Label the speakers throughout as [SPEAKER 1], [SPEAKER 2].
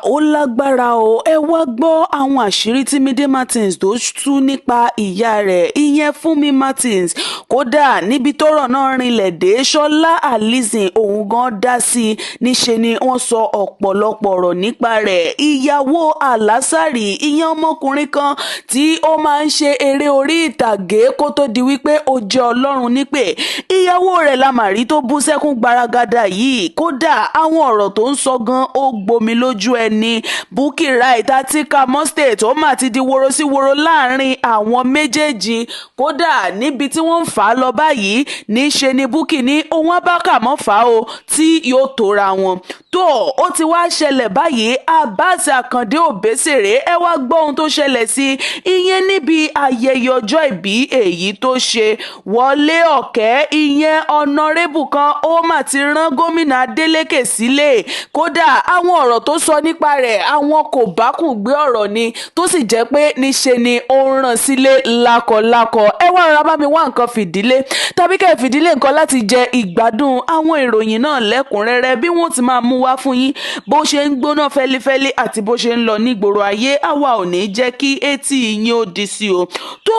[SPEAKER 1] Ó lágbára o. Ẹ wá gbọ́ àwọn àṣírí tí Mide Martins tó tú nípa ìyá rẹ̀ ìyẹn Fúnmi Martins. Kódà níbi tọ́rọ̀ náà rinlẹ̀ dé Sola Allyson òun gan dá sí i níṣe ni wọ́n sọ ọ̀pọ̀lọpọ̀ ọ̀rọ̀ nípa rẹ̀. Ìyàwó Alásàrì ìyẹn ọmọkùnrin kan tí ó máa ń ṣe eré orí ìtàgé kó tó di wípé ó jẹ́ Ọlọ́run nípè. Ìyàwó rẹ̀ la màrí tó bú sẹ́kún gbaragada yìí. Kódà àwọn ọ̀rọ̀ tó ń sọ gan ó gbomi lójú ẹni. Bukky Wright àti Kamo State ó mà ti di woro sí woro láàrin àwọn méjèèjì. Kódà níbi tí wọ́n ń fà á lọ báyìí níṣe ni Bukky ní òun abákàmọ́ fà á o tí yóò tóra wọn. Tó ó ti wá ṣẹlẹ̀ báyìí Abbas Akande Obesere ẹ wá gbọ́ ohun tó ṣẹlẹ̀ sí ìyẹn níbi ayẹyẹ ọjọ́ ìbí èyí tó ṣe. Wọlé Ọ̀kẹ́ ìyẹn ọ̀nàrẹ́bù kan ó mà ti rán gómìnà Adeleke sílé. Kódà àwọn ọ̀rọ̀ tó sọ nípa rẹ̀ àwọn kò bákùn gbé ọ̀rọ̀ ni tó sì jẹ́ pé níṣe ni ó ń rán sílé lákọlákọ. Ẹ wá rárá bá mi wá nǹkan fìdílé tàbí kẹ́ fìdílé nǹkan láti jẹ ìgbádùn àwọn ìròyìn náà lẹ́kùnrẹ́rẹ́ bí wọ́n ti máa mú wá fún yín bó ṣe ń gbóná fẹ́lifẹ́li àti bó ṣe ń lọ nígboro ayé. Àwa ò ní jẹ́ kí etí yín ó di sí o. Tó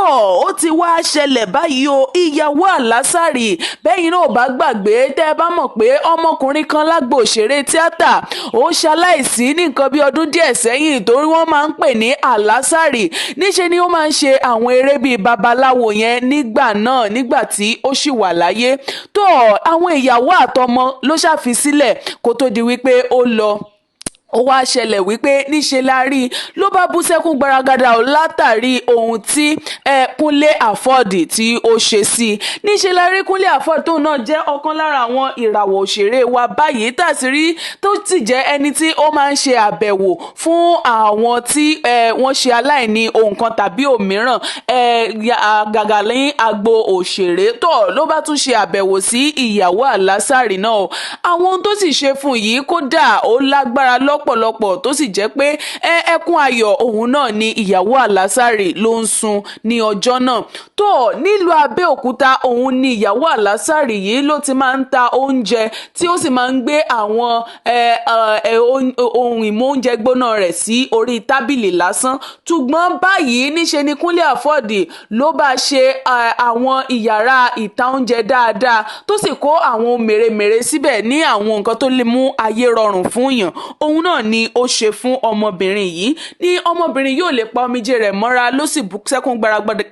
[SPEAKER 1] ó ti wá ṣẹlẹ̀ báyìí o. Ìyàwó Alásàrì bẹ́yìn náà ò bá gbàgbé tẹ́ ẹ bá mọ̀ pé ọmọkùnrin kan lágbo òṣèré tíátà ó ṣaláìsí ní nǹkan bí ọdún díẹ̀ sẹ́yìn torí wọ́n máa ń pè ní Alásàrì. Níṣe ni ó máa ń ṣe àwọn eré bíi babaláwo yẹn nígbà náà nígbà tí ó ṣì wà láyé. Tó àwọn ìyàwó àtọmọ ló ṣàfisílẹ̀ kó tó di wípé ó lọ. Ó wá ṣẹlẹ̀ wípé níṣe la rí ló bá bú sẹ́kún gbaragada ò látàrí ohun tí Kúnlé Afọ́ọ̀dì tí ó ṣe sí i. Níṣe la rí Kúnlé Afọ́ọ̀dì tóun náà jẹ́ ọ̀kan lára àwọn ìràwọ̀ òṣèré wa báyìí tàṣírí tó sì jẹ́ ẹni tí ó máa ń ṣe àbẹ̀wò fún àwọn tí wọ́n ṣe aláìní ohun kan tàbí òmíràn gàgà ní agbo òṣèré. Tó ló bá tún ṣe àbẹ̀wò sí ìyàwó Alásàrì náà. Àwọn ohun tó sì ṣe fún yìí kódà ó lágbára lọ́pọ̀lọpọ̀ tó sì jẹ́ pé ẹkún ayọ̀ òun náà ni ìyàwó Alásàrì ló ń sun ní ọjọ́ náà. Tó nílùú Abẹ́òkúta òun ni ìyàwó Alásàrì yìí ló ti máa ń ta oúnjẹ tí ó sì máa ń gbé àwọn ohun ìmú oúnjẹ gbóná rẹ̀ sí orí tábìlì lásán. Ṣùgbọ́n báyìí níṣe ni Kúnlé Afọ́ọ̀dì ló bá ṣe àwọn ìyàrá ìta oúnjẹ dáadáa tó sì kó àwọn mèremère síbẹ̀ ní àwọn nǹkan tó lè mú ayé rọrùn fún yàn. Òun náà ni ó ṣe fún ọmọbìnrin yìí ní ọmọbìnrin yóò lè pa omijé rẹ̀ mọ́ra ló sì bú sẹ́kún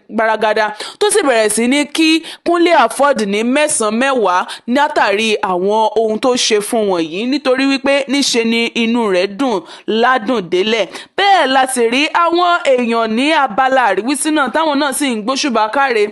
[SPEAKER 1] gbaragada tó sì bẹ̀rẹ̀ sí ní kí Kúnlé Afọ́ọ̀dì ní mẹ́sàn-án mẹ́wàá látàrí àwọn ohun tó ṣe fún wọn yìí nítorí wípé níṣe ni inú rẹ̀ dùn ládùn délẹ̀. Bẹ́ẹ̀ láti rí àwọn èèyàn ní abala àríwísí náà táwọn náà sì ń gbóṣùbà káre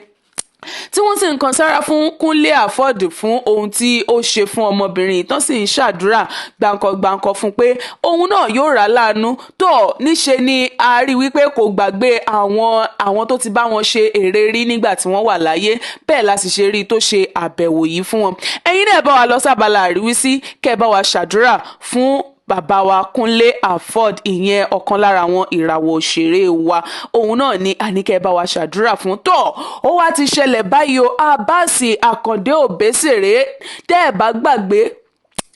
[SPEAKER 1] tí wọ́n sì ń kan sára fún Kúnlé Afọ́ọ̀dì fún ohun tí ó ṣe fún ọmọbìnrin tán sì ń ṣàdúrà gbàǹkọ̀gbàǹkọ̀ fún pé òun náà yóò rà láàánú. Tó níṣe ni a rí wípé kò gbàgbé àwọn tó ti bá wọn ṣe èrè rí nígbà tí wọ́n wà láyé. Bẹ́ẹ̀ la sì ṣe rí tó ṣe àbẹ̀wò yìí fún wọn. Ẹ̀yin náà bá wa lọ sábàlá àríwísí kẹ́ bá wa ṣàdúrà fún bàbá wa Kúnlé Afọ́ọ̀dì ìyẹn ọ̀kan lára àwọn ìràwọ̀ òṣèré wa. Òun náà ni àníkẹ́ bá wa ṣàdúrà fún. Tó ó wá ti ṣẹlẹ̀ báyìí o. Abbas Akande Obesere tẹ́ ẹ̀ bá gbàgbé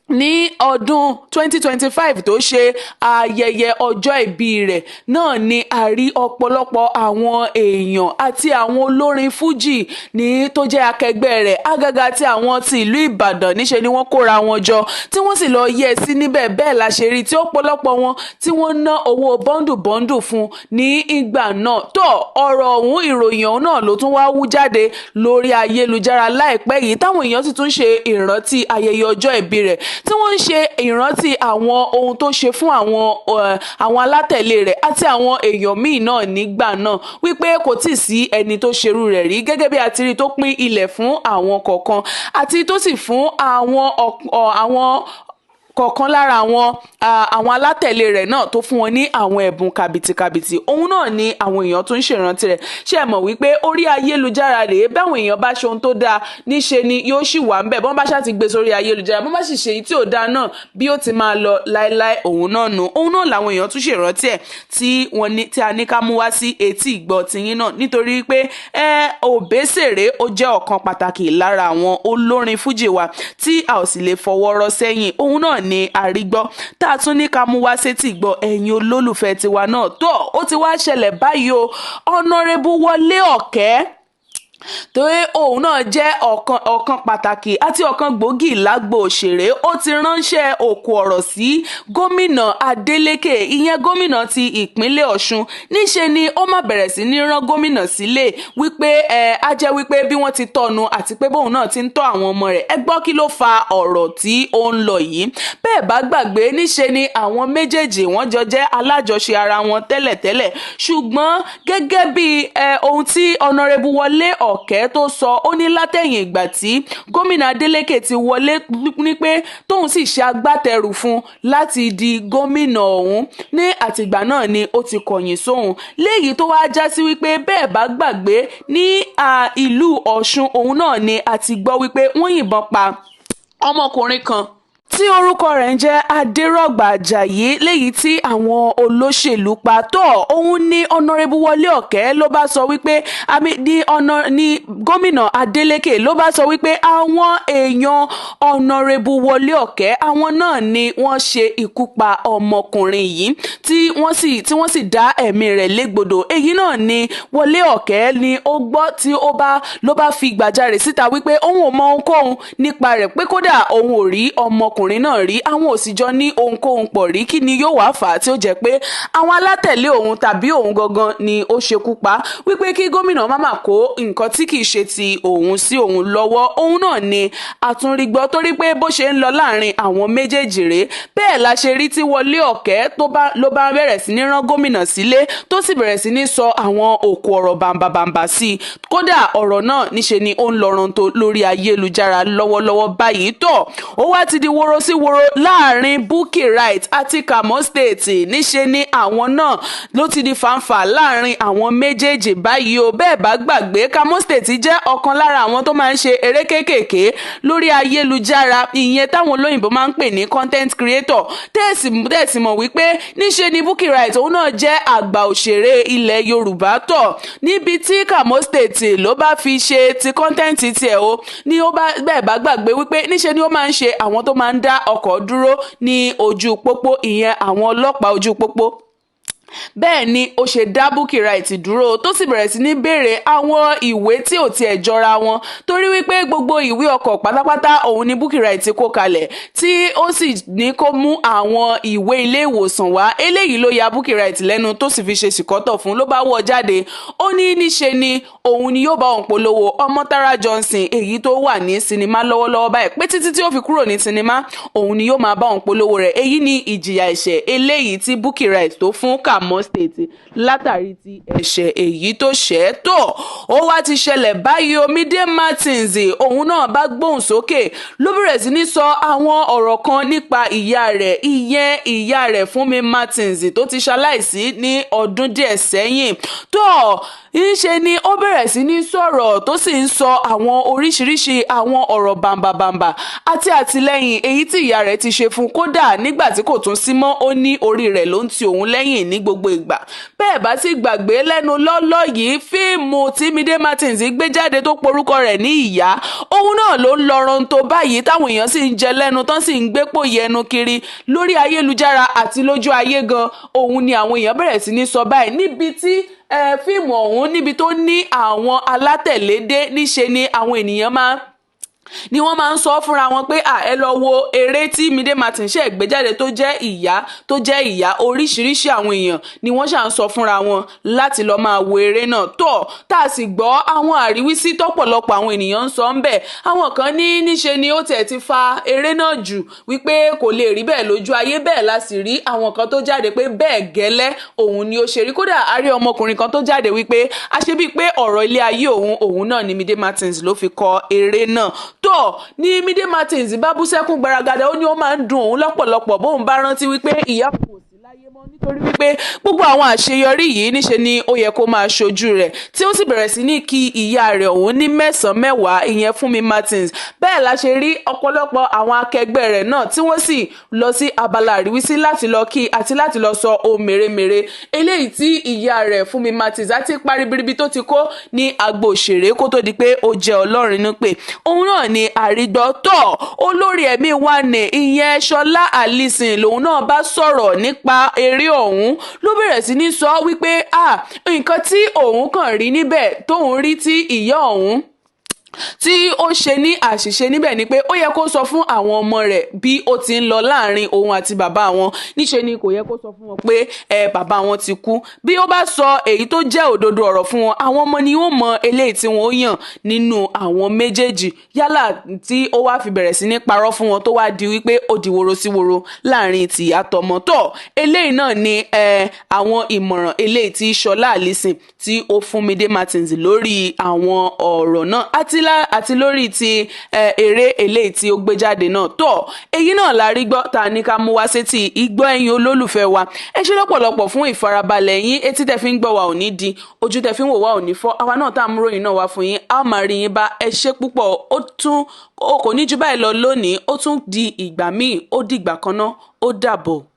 [SPEAKER 1] ní ọdún 2025 tó ṣe ayẹyẹ ọjọ́ ìbí rẹ̀ náà ni a rí ọ̀pọ̀lọpọ̀ àwọn èèyàn àti àwọn olórin fújì ní tó jẹ́ akẹgbẹ́ rẹ̀ àgàgà tí àwọn ti ìlú Ìbàdàn níṣe ni wọ́n kóra wọn jọ tí wọ́n sì lọ yẹ̀ sí níbẹ̀. Bẹ́ẹ̀ la ṣe rí tí ọ̀pọ̀lọpọ̀ wọn tí wọ́n ná owó bọ́ndù fún ní ìgbà náà. Tó ọ̀rọ̀ ọ̀hún ìròyìn ọ̀hún náà ló tún wá wú jáde lórí ayélujára láìpẹ́ yìí táwọn èèyàn sì tún ṣe ìrántí ayẹyẹ ọjọ́ ìbí rẹ̀ tí wọ́n ń ṣe ìrántí àwọn ohun tó ṣe fún àwọn alátẹ̀lé rẹ̀ àti àwọn èèyàn míì náà nígbà náà wípé kò tíì sí ẹni tó ṣerú rẹ̀ rí gẹ́gẹ́ bí àti rí tó pín ilẹ̀ fún àwọn kọ̀ọ̀kan àti tó sì fún àwọn kọ̀ọ̀kan lára àwọn alátẹ̀lé rẹ̀ náà tó fún wọn ní àwọn ẹ̀bùn kàbìtìkàbìtì. Òun náà ni àwọn èèyàn tún ń ṣèrántí rẹ̀. Ṣé ẹ mọ̀ wípé orí ayélujára rèé báwọn èèyàn bá ṣe ohun tó dáa níṣe ni yóò sì wà ń bẹ̀ bọ́n bá ṣáà ti gbé sórí ayélujára bọ́n bá sì ṣe èyí tí ò dáa náà bí ó ti máa lọ láéláé òun náà nù. Òun náà làwọn èèyàn tún ṣèrántí ẹ̀ tí a ní ká mú wá sí etí ìgbọ́ tiyín náà nítorí pé Obesere ó jẹ́ ọ̀kan pàtàkì lára àwọn olórin fújì wa tí a ò sì lè fọwọ́ rọ́ sẹ́yìn. Òun náà ni àrígbọ́ tá a tún ní ká mú wá sétí gbọ́ ẹ̀yin olólùfẹ́ tiwa náà tó ó ti wá ṣẹlẹ̀ báyìí o Honorable Wọlé Ọ̀kẹ́ torí òun náà jẹ́ ọ̀kan pàtàkì àti ọ̀kan gbòógì lágbo òṣèré ó ti ránṣẹ́ òkú ọ̀rọ̀ sí gómìnà Adeleke ìyẹn gómìnà ti ìpínlẹ̀ Ọ̀ṣun níṣe ni ó má bẹ̀rẹ̀ sí ní rán gómìnà sílé wípé á jẹ́ wípé bí wọ́n ti tọ́nu àti pé bóun náà ti ń tọ́ àwọn ọmọ rẹ̀ ẹ gbọ́ kí ló fa ọ̀rọ̀ tí ó ń lọ yìí bẹ́ẹ̀ bá gbàgbé níṣe ni àwọn méjèèjì wọ́n jọ jẹ́ alájọṣe ara wọn tẹ́lẹ̀tẹ́lẹ̀ ṣùgbọ́n gẹ́gẹ́ bí ohun tí Honorable Wọlé Ọ̀kẹ́ tó sọ ó ní látẹ̀yìn ìgbà tí gómìnà Adeleke ti wọlé ní pé tóun sì ṣe agbátẹrù fún láti di gómìnà ọ̀hún ní àtìgbà náà ni ó ti kọ̀yìn sóhun léyìí tó wáá já sí wípé bẹ́ẹ̀ bá gbàgbé ní ìlú Ọ̀ṣun òun náà ni a ti gbọ́ wípé wọ́n yìnbọn pa ọmọkùnrin kan tí orúkọ rẹ̀ ń jẹ́ Adérọ̀gbà Àjàyí léyìí tí àwọn olóṣèlú pa tó òun ní Honorable Wọlé Ọ̀kẹ́ ló bá sọ wípé ní gómìnà Adeleke ló bá sọ wípé àwọn èèyàn Honorable Wọlé Ọ̀kẹ́ àwọn náà ni wọ́n ṣe ikú pa ọmọkùnrin yìí tí wọ́n sì dá ẹ̀mí rẹ̀ légbodò èyí náà ni Wọlé Ọ̀kẹ́ ni ó gbọ́ tí ló bá fi gbàjarè síta wípé òun ò mọ ohunkóhun nípa rẹ̀ pé kódà òun ò rí ọmọkùnrin náà rí àwọn òsìjọ ní ohunkóhun pọ̀ rí kí ni yóò wá fà á tí ó jẹ́ pé àwọn alátẹ̀lé òun tàbí òun gangan ni ó ṣekú pa wípé kí gómìnà má máa kó nǹkan tí kìí ṣe ti òun sí òun lọ́wọ́ òun náà ni àtúnrígbọ́ torí pé bó ṣe ń lọ láàrin àwọn méjèèjì rèé bẹ́ẹ̀ la ṣe rí tí Wọlé Ọ̀kẹ́ ló bá bẹ̀rẹ̀ sí ní rán gómìnà sílé tó sì bẹ̀rẹ̀ sí ní sọ àwọn òkú ọ̀rọ̀ bàǹbàǹbà sí i kódà ọ̀rọ̀ náà níṣe ni ó ń lọ́rọ̀ tó lórí ayélujára lọ́wọ́lọ́wọ́ báyìí tó ó wá ti di wóró sí wóró láàrin Bukky Wright àti Kamo State níṣe ni àwọn náà ló ti di fàǹfà láàrin àwọn méjèèjì báyìí o bẹ́ẹ̀ bá gbàgbé Kamo State jẹ́ ọ̀kan lára àwọn tó máa ń ṣe eré kéékèèké lórí ayélujára ìyẹn táwọn olóyìnbó máa ń pè ní content creator tẹ́ẹ̀sì mọ̀ wípé níṣe ni Bukky Wright òun náà jẹ́ àgbà òṣèré ilẹ̀ Yorùbá tọ̀ níbi tí Kamo State ló bá fi ṣe ti content tiẹ̀ o ni ó bá bẹ́ẹ̀ bá gbàgbé wípé níṣe ni ó máa ń ṣe àwọn tó máa ń dá ọkọ̀ dúró ní ojú pópó ìyẹn àwọn ọlọ́pàá ojú pópó bẹ́ẹ̀ ni ó ṣe dá Bukky Wright dúró tó sì bẹ̀rẹ̀ sí ní béèrè àwọn ìwé tí ò tiẹ̀ jọra wọn torí wípé gbogbo ìwé ọkọ̀ pátápátá òun ni Bukky Wright kó kalẹ̀ tí ó sì ní kó mú àwọn ìwé ilé ìwòsàn wá eléyìí ló ya Bukky Wright lẹ́nu tó sì fi ṣe ṣìkọ́tọ̀ fún ló bá wọ́ jáde ó ní níṣe ni òun ni yóò bá òun polówó Ọmọ́tárá Johnson èyí tó wà ní sinimá lọ́wọ́lọ́wọ́ báyìí pé títí tí ó fi kúrò ní sinimá òun ni yóò máa bá òun polówó rẹ̀ èyí ni ìjìyà ẹ̀ṣẹ̀ eléyìí tí Bukky Wright tó fún Kamo State látàrí ti ẹ̀ṣẹ̀ èyí tó ṣẹ̀ tó ó wá ti ṣẹlẹ̀ báyìí o Mide Martins òun náà bá gbóhùn sókè ló bẹ̀rẹ̀ sí ní sọ àwọn ọ̀rọ̀ kan nípa ìyá rẹ̀ ìyẹn ìyá rẹ̀ Fúnmi Martins tó ti ṣaláìsí ní ọdún díẹ̀ sẹ́yìn tó ìṣe ni ó bẹ̀rẹ̀ sí ní sọ̀rọ̀ tó sì ń sọ àwọn oríṣiríṣi àwọn ọ̀rọ̀ bàǹbàǹbà àti àtìlẹ́yìn èyí tí ìyá rẹ̀ ti ṣe fún kódà nígbà tí kò tún sí mọ́ ó ní orí rẹ̀ ló ń ti òun lẹ́yìn ní gbogbo ìgbà bẹ́ẹ̀ bá sì gbàgbé lẹ́nu lọ́lọ́ yìí fíìmù tí Mide Martins gbé jáde tó porúkọ rẹ̀ ní ìyá òun náà ló ń lọ́rọ̀ tó báyìí táwọn èèyàn sì ń jẹ lẹ́nu tán sì ń gbé pòyì ẹnu kiri lórí ayélujára àti lójú ayé gan òun ni àwọn èèyàn bẹ̀rẹ̀ sí ní sọ báyìí níbi tí fíìmù ọ̀hún níbi tó ní àwọn alátẹ̀lédé níṣe ni àwọn ènìyàn ni wọ́n máa ń sọ fúnra wọn pé ẹ lọ wo eré tí Mide Martins ṣe gbé jáde tó jẹ́ ìyá oríṣiríṣi àwọn èèyàn ni wọ́n ṣà ń sọ fúnra wọn láti lọ máa wo eré náà tó tá a sì gbọ́ àwọn àríwísí tọ́pọ̀lọpọ̀ àwọn ènìyàn ń sọ ń bẹ̀ àwọn kan ní níṣe ni ó tiẹ̀ ti fa eré náà jù wípé kò lè rí bẹ́ẹ̀ lójú ayé bẹ́ẹ̀ la sì rí àwọn kan tó jáde pé bẹ́ẹ̀ gẹ́lẹ́ òun ni ó ṣe rí kódà a rí ọmọkùnrin kan tó jáde wípé a ṣe bíi pé ọ̀rọ̀ ilé ayé òun náà ni Mide Martins ló fi kọ eré náà tó ní Mide Martins bá bú sẹ́kún gbaragada ó ní ó máa ń dùn òun lọ́pọ̀lọpọ̀ bóun bá rántí wípé ìyá kò sí láyé láyé mọ́ nítorí wípé gbogbo àwọn àṣeyọrí yìí níṣe ni ó yẹ kó máa ṣojú rẹ̀ tí ó sì bẹ̀rẹ̀ sí ní kí ìyá rẹ̀ òun ní mẹ́sàn-án mẹ́wàá ìyẹn Fúnmi Martins. Bẹ́ẹ̀ la ṣe rí ọ̀pọ̀lọpọ̀ àwọn akẹgbẹ́ rẹ̀ náà tí wọ́n sì lọ sí abala àríwísí láti lọ kí àti láti lọ sọ ohun mèremère eléyìí tí ìyá rẹ̀ Fúnmi Martins àti paribiribi tó ti kó ní agbo òṣèré kó tó di pé ó jẹ́ Ọlọ́run ní pé òun náà ni àrígbọ́ tọ̀ olórí ẹ̀mí wa ní ìyẹn Sola Allyson lòun náà bá sọ̀rọ̀ nípa eré ọ̀hún ló bẹ̀rẹ̀ sí ní sọ wípé nǹkan tí òun kàn rí níbẹ̀ tóun rí tí ìyá òun tí ó ṣe ní àṣìṣe níbẹ̀ ni pé ó yẹ kó sọ fún àwọn ọmọ rẹ̀ bí ó ti ń lọ láàrin òun àti bàbá wọn níṣe ni kò yẹ kó sọ fún wọn pé bàbá wọn ti kú. Bí ó bá sọ èyí tó jẹ́ òdodo ọ̀rọ̀ fún wọn àwọn ọmọ ni ó mọ eléyìí tí wọn ó yàn nínú àwọn méjèèjì yálà tí ó wá fi bẹ̀rẹ̀ sí ní parọ́ fún wọn tó wá di wípé ó di woro sí woro láàrin tìyá tọmọ tọ̀ eléyìí náà ni àwọn ìmọ̀ràn eléyìí tí Sola Allyson tí ó fún Mide Martins lórí àwọn ọ̀rọ̀ náà àti lórí ti eré eléyìí tí ó gbé jáde náà tó èyí náà la rí gbọ́ ta ní ká mú wá sétí ìgbọ́ ẹ̀yin olólùfẹ́ wa ẹ ṣé lọ́pọ̀lọpọ̀ fún ìfarabalẹ̀ yín etí tẹ́ fi ń gbọ́ wa ò ní di ojú tẹ́ fi ń wò wá ò ní fọ́ àwa náà tá à ń ròyìn náà wá fún yín a ó máa rí yín bá ẹ ṣé púpọ̀ ó kò ní jù báyìí lọ lónìí ó tún di ìgbà míì ó dìgbà kan náà ó dàbọ̀.